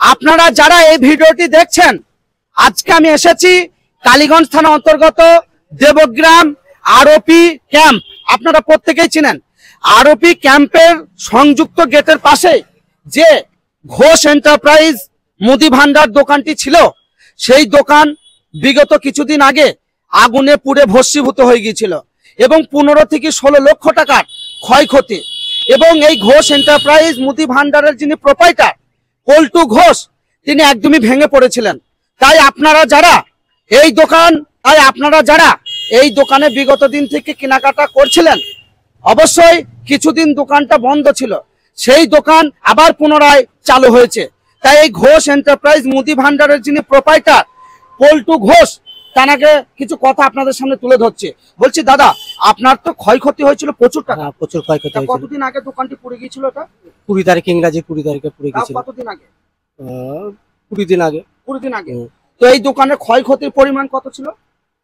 আপনারা যারা এই ভিডিওটি দেখছেন, আজকে আমি এসেছি কালীগঞ্জ থানা অন্তর্গত দেবগ্রাম আরোপি ক্যাম্প। আপনারা প্রত্যেকেই চিনেন আরোপি ক্যাম্পের সংযুক্ত গেটের পাশে যে ঘোষ এন্টারপ্রাইজ মুদি ভান্ডার দোকানটি ছিল, সেই দোকান বিগত কিছুদিন আগে আগুনে পুড়ে ভস্মীভূত হয়ে গিয়েছিল এবং 15 থেকে 16 লক্ষ টাকার ক্ষয়ক্ষতি। এবং এই ঘোষ এন্টারপ্রাইজ মুদি ভান্ডারের যিনি প্রোপাইটার পল্টু ঘোষ, তিনি একদমই ভেঙে পড়েছিলেন। তাই আপনারা যারা এই দোকানে বিগত দিন থেকে কেনাকাটা করছিলেন, অবশ্যই কিছুদিন দোকানটা বন্ধ ছিল, সেই দোকান আবার পুনরায় চালু হয়েছে। তাই এই ঘোষ এন্টারপ্রাইজ মুদি ভান্ডারের যিনি প্রোপাইটার পল্টু ঘোষ, তাকে কিছু কথা আপনাদের সামনে তুলে ধরছে। বলছি দাদা, আপনার তো ক্ষয়ক্ষতি হয়েছিল প্রচুর টাকা। প্রচুর ক্ষয়ক্ষতি হয়েছিল। কতদিন আগে দোকানটি পুড়ে গিয়েছিল? এটা 20 তারিখ, ইংরাজি 20 তারিখে পুড়ে গিয়েছিল। কতদিন আগে? 20 দিন আগে। 20 দিন আগে। তো এই দোকানের ক্ষয়ক্ষতির পরিমাণ কত ছিল?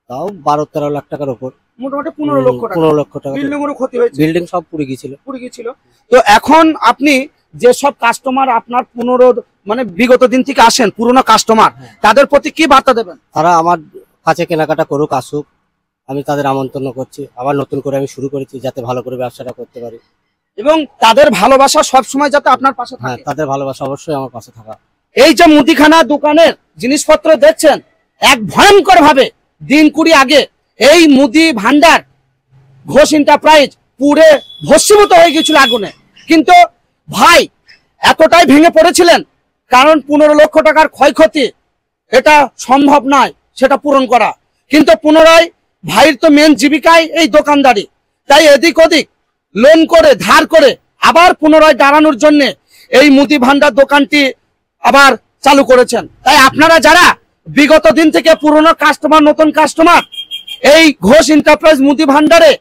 তাও 12-13 লাখ টাকার উপর, মোটামুটি 15 লক্ষ টাকা। 15 লক্ষ টাকা। বিল্ডিং এরও ক্ষতি হয়েছে। বিল্ডিং সব পুড়ে গিয়েছিল। তো এখন আপনি যে সব কাস্টমার আপনার বিগত দিন থেকে আসেন, পুরনো কাস্টমার, তাদের প্রতি কি বার্তা দেবেন? তারা আমার কাছে কেনাকাটা করুক, আসুক, আমি তাদের আমন্ত্রণ করছি। আবার নতুন করে আমি শুরু করেছি যাতে ভালো করে ব্যবসাটা করতে পারি এবং তাদের ভালোবাসা সব সময় যাতে আপনার পাশে থাকে। হ্যাঁ, তাদের ভালোবাসা অবশ্যই আমার পাশে থাকা। এই যে মুদিখানা দোকানের জিনিসপত্র দেখছেন, এক ভয়ঙ্কর ভাবে দিন 20 আগে এই মুদি ভান্ডার ঘোষ এন্টারপ্রাইজ পুড়ে ভস্মীভূত হয়ে গিয়েছিল আগুনে। কিন্তু ভাই এতটাই ভেঙে পড়েছিলেন, কারণ 15 লক্ষ টাকার ক্ষয়ক্ষতি, এটা সম্ভব নয় সেটা পূরণ করা। কিন্তু পুনরায় ভাইয়ের তো মেন জীবিকাই এই দোকানদারি, তাই এদিক ওদিক লোন করে ধার করে আবার পুনরায় দাঁড়ানোর জন্য এই মুদি ভান্ডার দোকানটি আবার চালু করেছেন। তাই আপনারা যারা বিগত দিন থেকে পুরনো কাস্টমার, নতুন কাস্টমার, এই ঘোষ এন্টারপ্রাইজ মুদি ভান্ডারে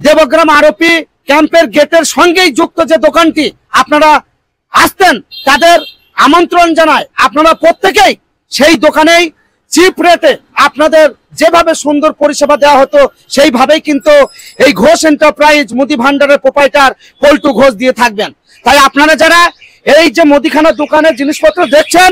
দেবগ্রাম আরোপি ক্যাম্পের গেটের সঙ্গেই যুক্ত যে দোকানটি আপনারা আসতেন, তাদের আমন্ত্রণ জানায় আপনারা প্রত্যেকেই সেই দোকানেই চিপ রেটে আপনাদের যেভাবে সুন্দর পরিষেবা দেওয়া হতো, সেইভাবেই কিন্তু এই ঘোষ এন্টারপ্রাইজ মুদি ভান্ডারের প্রোপাইটার পল্টু ঘোষ দিয়ে থাকবেন। তাই আপনারা যারা এই যে মুদিখানা দোকানের জিনিসপত্র দেখছেন,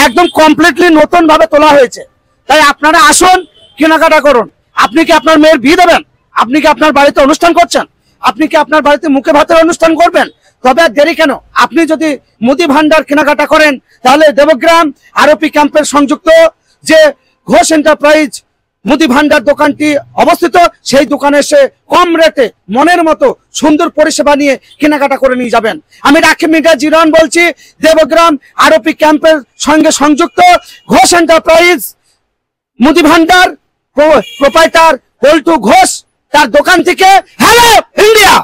একদম কমপ্লিটলি নতুন ভাবে তোলা হয়েছে। তাই আপনারা আসুন, কেনাকাটা করুন। আপনি কি আপনার মেয়ের বিয়ে দেবেন? আপনি কি আপনার বাড়িতে অনুষ্ঠান করছেন? আপনি কি আপনার বাড়িতে মুখে ভাতের অনুষ্ঠান করবেন? তবে আর দেরি কেন? আপনি যদি মুদি ভান্ডার কেনাকাটা করেন, তাহলে দেবগ্রাম আরোপি ক্যাম্পের সংযুক্ত যে ঘোষ এন্টারপ্রাইজ মুদি ভান্ডার দোকানটি অবস্থিত, সেই দোকানে এসে কম রেটে মনের মতো সুন্দর পরিষেবা নিয়ে কেনাকাটা করে নিয়ে যাবেন। আমি রাকিব মিডিয়া জিরন বলছি, দেবগ্রাম আরোপি ক্যাম্পের সঙ্গে সংযুক্ত ঘোষ এন্টারপ্রাইজ মুদি ভান্ডার প্রোপাইটার পল্টু ঘোষ, তার দোকান থেকে। Hello India.